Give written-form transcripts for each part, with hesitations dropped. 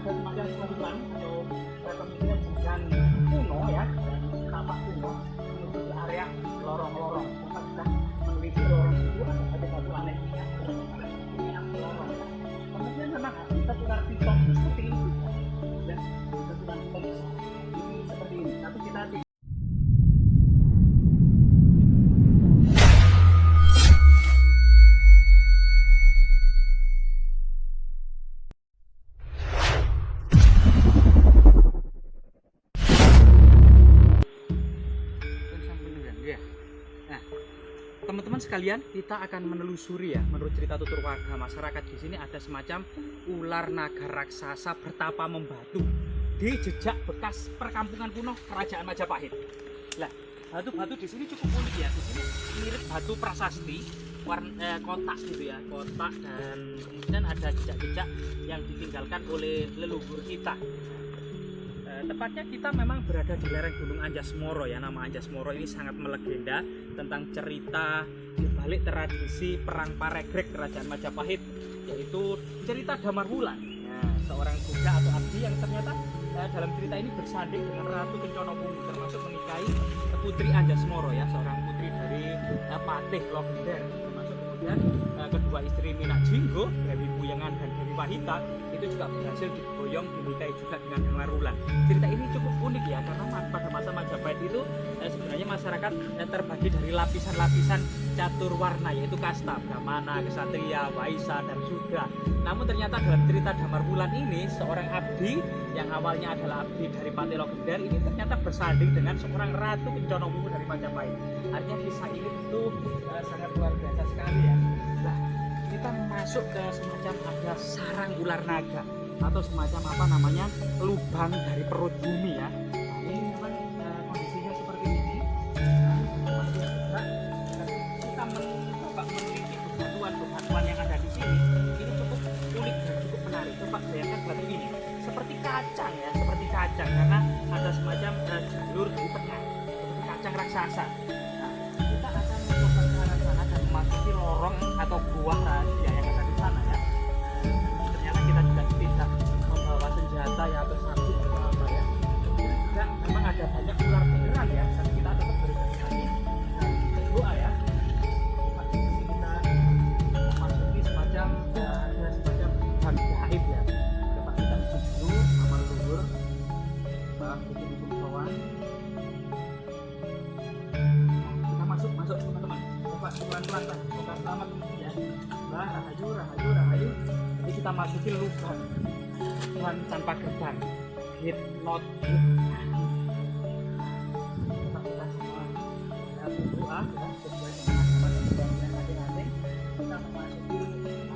ada semacam saluran atau kemudian hujan kuno ya, dan tapak kuno menuju ke area lorong-lorong. Kita sudah meneliti lorong itu ada batu aneh ya, ini yang lorong. Kemudian memang kita tukar piton seperti ini ya, kita tukar piton ini seperti ini, tapi kita teman-teman sekalian, kita akan menelusuri ya, menurut cerita tutur warga masyarakat di sini ada semacam ular naga raksasa bertapa membatu di jejak bekas perkampungan kuno Kerajaan Majapahit. Nah, batu-batu di sini cukup unik ya. Di sini mirip batu prasasti, warna kotak gitu ya, kotak, dan kemudian ada jejak-jejak yang ditinggalkan oleh leluhur kita. Tepatnya kita memang berada di lereng Gunung Anjas-Moro ya. Nama Anjas-Moro ini sangat melegenda tentang cerita di balik tradisi perang Paregreg Kerajaan Majapahit, yaitu cerita Damar Wulan. Nah, seorang budak atau abdi yang ternyata dalam cerita ini bersanding dengan Ratu Kencana Bumi, termasuk menikahi Putri Anjas-Moro ya, seorang putri dari Patih Logender, termasuk kemudian kedua istri Minak Jinggo, Dewi Puyengan dan Dewi Wahita itu juga berhasil diboyong dinikahi juga dengan Damar Wulan. Cerita ini cukup unik ya, karena pada masa Majapahit itu sebenarnya masyarakat terbagi dari lapisan-lapisan catur warna, yaitu kasta, Brahmana, Ksatria, Waisa, dan Sudra. Namun ternyata dalam cerita Damar Wulan ini, seorang abdi yang awalnya adalah abdi dari Patih Logender ini ternyata bersanding dengan seorang Ratu Kencana Bumi dari Majapahit. Artinya kisah ini tentu sangat luar biasa sekali ya. Nah, kita masuk ke semacam ada sarang ular naga atau semacam apa namanya, lubang dari perut bumi ya. Nah, ini memang kondisinya seperti ini. Kita mencoba meneliti bebatuan yang ada di sini, ini cukup unik dan cukup menarik. Coba bayangkan batu ini seperti kacang ya, seperti kacang karena ada semacam jalur di tengah, seperti kacang raksasa. Nah, kita akan mencoba ke arah sana dan memasuki lorong atau gua rahasia yang ada di sana ya. Ternyata kita juga tidak membawa senjata ya atau sabuk atau apa ya. Kemudian juga memang ada banyak ular beneran ya, tapi kita tetap berhati-hati dan berdoa ya. Kita memasuki semacam ada semacam hutan gaib ya. Coba kita isi dulu sama leluhur, bikin di bawah. Kita masuk teman-teman. Coba pelan-pelan lah, semoga selamat ya. Rahayu. Jadi kita masuki lubang Tuhan tanpa gerbang, gate not gate. Coba kita semua berdoa ya, sesuai dengan teman-teman masing-masing. Kita memasuki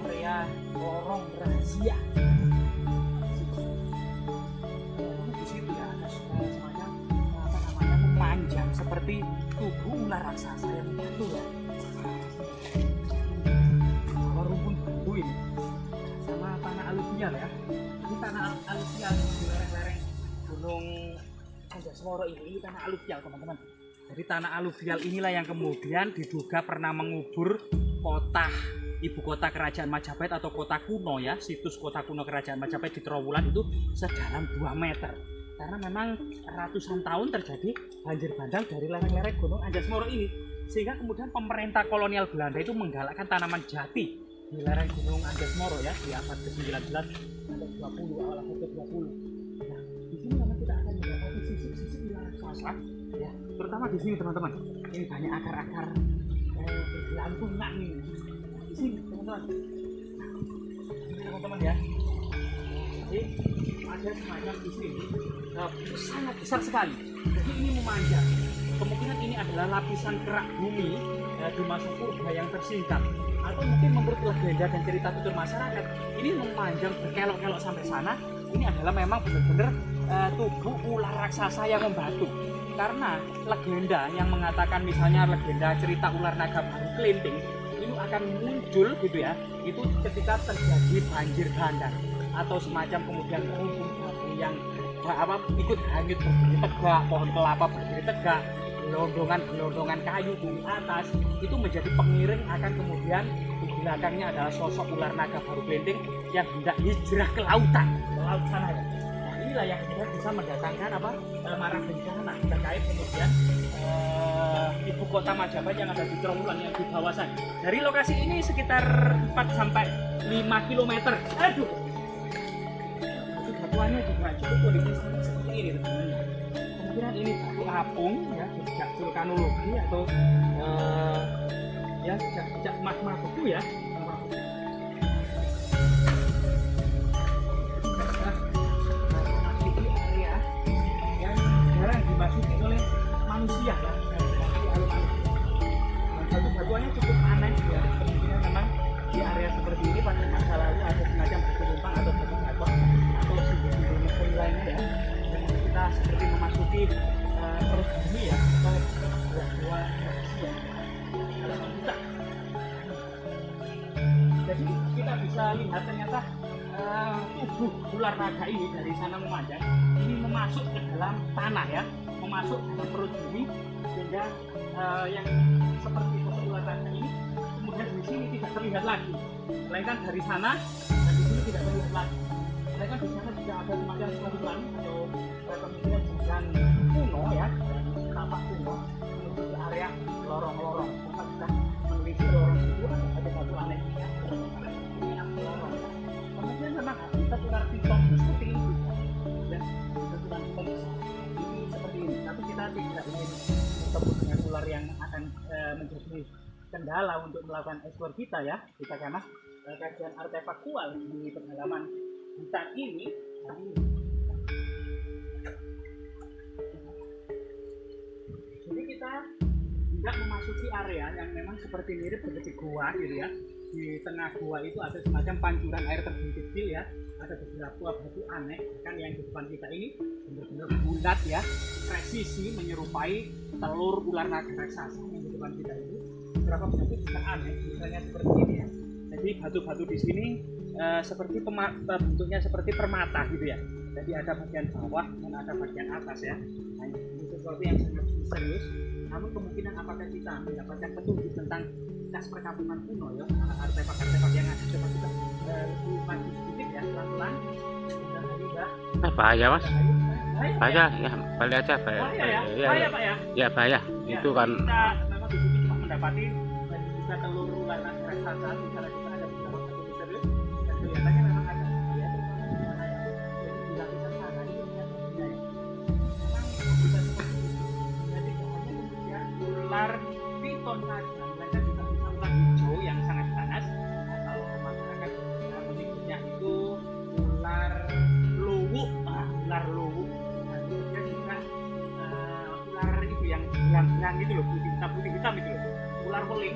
area lorong rahasia. Di situ ya ada semacam apa namanya, memanjang seperti tubuh ular raksasa yang menyatu ya. Rumpun bambu ini sama tanah aluvial ya. Ini tanah aluvial di lereng-lereng Gunung Anjas-Moro ini tanah aluvial teman-teman. Jadi tanah aluvial inilah yang kemudian diduga pernah mengubur ibu kota Kerajaan Majapahit atau kota kuno ya, situs kota kuno Kerajaan Majapahit di Trowulan itu sedalam 2 meter. Karena memang ratusan tahun terjadi banjir bandang dari lereng-lereng Gunung Anjas-Moro ini, sehingga kemudian pemerintah kolonial Belanda itu menggalakkan tanaman jati di lereng Gunung Anjas-Moro ya di abad ke-19 sampai 20, awal abad ke-20. Nah, di sini memang kita akan mendapati sisik-sisik ular raksasa ya, terutama di sini teman-teman. Ini banyak akar-akar bergelantungan ini. Di sini teman-teman. Ini teman-teman ya. Jadi ada semacam di sini sangat besar sekali. Jadi ini memanjang. Kemungkinan ini adalah lapisan kerak bumi di masa purba yang tersingkap. Atau mungkin menurut legenda dan cerita tutur masyarakat, ini memanjang berkelok-kelok sampai sana. Ini adalah memang benar-benar tubuh ular raksasa yang membatu. Karena legenda yang mengatakan, misalnya legenda cerita ular naga baru kelinting itu akan muncul gitu ya, itu ketika terjadi banjir bandang atau semacam kemudian rumpun batu yang ikut hanyut berdiri tegak, pohon kelapa berdiri tegak, gelondongan kayu di atas itu menjadi pengiring akan kemudian di belakangnya adalah sosok ular naga baru kelinting yang hendak hijrah ke lautan. laut sana ya. Nah inilah yang kemudian bisa mendatangkan marah bencana terkait kemudian ibu kota Majapahit yang ada di Trawulan yang di bawah sana. Dari lokasi ini sekitar 4 sampai 5 km. Aduh. Batuannya juga cukup kondisi seperti ini teman-teman. Kemungkinan ini batu apung ya, jejak vulkanologi atau ya jejak magma beku ya. Memasuki area yang jarang dimasuki oleh manusia ya. Batu-batuannya cukup aneh ya. Kemungkinan memang di area seperti ini pada masa lalu ada semacam batu lumpang atau batu batok atau simbol-simbol misteri lainnya ya. Dan kita seperti memasuki perut bumi ya atau gua manusia. Jadi kita bisa lihat ternyata tubuh ular naga ini dari sana memanjang ini memasuk ke dalam tanah ya, memasuk ke perut bumi sehingga yang seperti sosok ular naga ini kemudian di sini tidak terlihat lagi, melainkan dari sana dan di sini tidak terlihat lagi. Melainkan di sana juga ada semacam saluran atau kemungkinan jalan kuno ya, tapak kuno menuju ke area lorong-lorong. Kita sudah meneliti lorong itu ada batu aneh ya, lorong. Kemudian memang habitat ular piton seperti ini dan habitat ular piton ini seperti ini. Tapi kita tidak ingin bertemu dengan ular yang akan menjadi kendala untuk melakukan eksplor kita ya. Kita karena kajian artefaktual di pedalaman hutan ini. Jadi kita tidak memasuki area yang memang seperti mirip seperti gua gitu ya. Di tengah gua itu ada semacam pancuran air terjun kecil ya. Ada beberapa batu aneh kan yang di depan kita ini benar-benar bulat ya, presisi menyerupai telur ular naga raksasa yang di depan kita itu. Beberapa batu juga aneh, misalnya seperti ini ya. Jadi batu-batu di sini seperti bentuknya seperti permata gitu ya. Jadi ada bagian bawah dan ada bagian atas ya. Nah, ini sesuatu yang sangat serius. Namun kemungkinan apakah kita mendapatkan petunjuk tentang bekas perkampungan kuno ya, artefak-artefak yang ada, coba kita lebih maju sedikit ya, pelan-pelan. Bahaya mas, bahaya ya, balik aja bahaya. Bahaya pak ya? Ya bahaya, itu kan. Kita memang di sini cuma mendapati dan juga telur ular naga raksasa, misalnya kita ada beberapa batu misterius dan kelihatannya memang ada bahaya terutama di sana ya. Jadi di lapisan sana itu memang bisa seperti itu. Jadi hanya kemudian ular piton saja, mereka juga bisa ular hijau yang sangat ganas atau masyarakat menyebutnya itu ular luwu, ular luwu. Dan kemudian juga ular itu yang belang-belang itu loh, putih hitam itu loh, ular weling,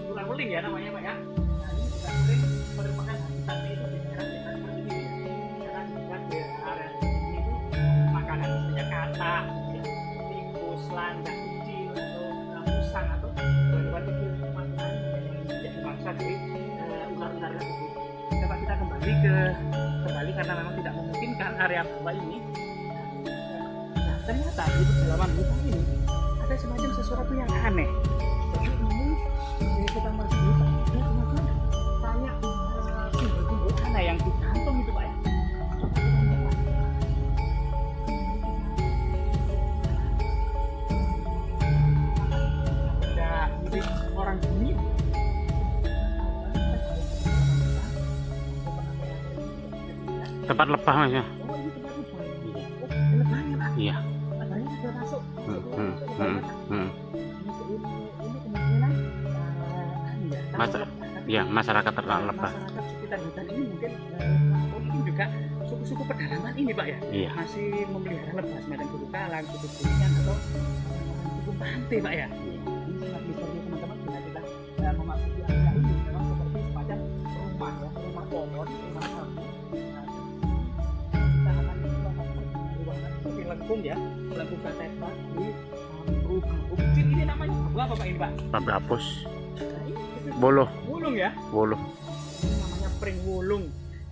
ular weling ya namanya pak ya. Nah ini juga sering merupakan habitatnya itu di daerah-daerah seperti ini ya. Karena juga di area seperti ini itu makanan misalnya katak, ya, tikus, landak kecil atau musang atau hewan-hewan kecil makanan yang menjadi mangsa dari ular-ular itu. Coba kita kembali karena memang tidak memungkinkan area bawah ini. Nah ternyata di pedalaman hutan ini ada semacam sesuatu yang aneh. Jadi ini kita masuk hutan ada semacam kayak simbol-simbol aneh yang digantung itu pak ya. Ada mirip orang dunia. Tempat lebah mas ya. Oh ini tempat lebah. Oh lebahnya pak. Iya. Lebahnya sudah masuk. Ini kemungkinan Ya masyarakat ternak lebah. Masyarakat sekitar hutan ini mungkin mungkin juga suku-suku pedalaman ini pak ya. Iya. Masih memelihara lebah semacam suku Talang, suku Kuningan atau suku Pantai pak ya. Ini sangat misteri teman-teman bila kita memasuki area ini memang seperti semacam rumah ya, rumah pohon, rumah kampung. Kita akan ruangan seperti lengkung ya, lengkung katedral di bambu kecil. Ini namanya bambu apa pak ini pak? Bambu apus. Nah, ini Buluh. wulung ya. Buluh. Ini namanya pring wulung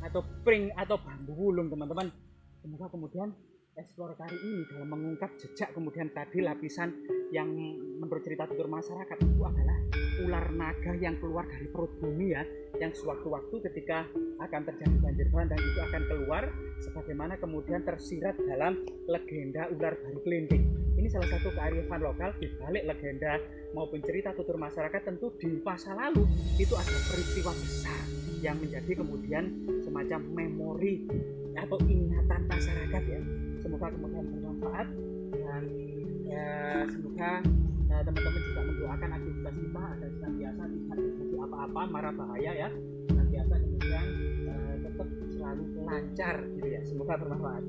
atau pring atau bambu wulung teman-teman. Semoga kemudian eksplor kali ini dalam mengungkap jejak kemudian tadi lapisan yang menurut cerita tutur masyarakat itu adalah ular naga yang keluar dari perut bumi ya, yang sewaktu-waktu ketika akan terjadi banjir bandang itu akan keluar, sebagaimana kemudian tersirat dalam legenda ular baru kelinting. Ini salah satu kearifan lokal di balik legenda maupun cerita tutur masyarakat. Tentu di masa lalu itu ada peristiwa besar yang menjadi kemudian semacam memori atau ingatan masyarakat ya. Semoga kemudian bermanfaat, dan ya, semoga teman-teman juga mendoakan aktivitas kita agar senantiasa tidak terjadi apa-apa, mara bahaya ya, senantiasa kemudian tetap selalu lancar gitu ya. Semoga bermanfaat.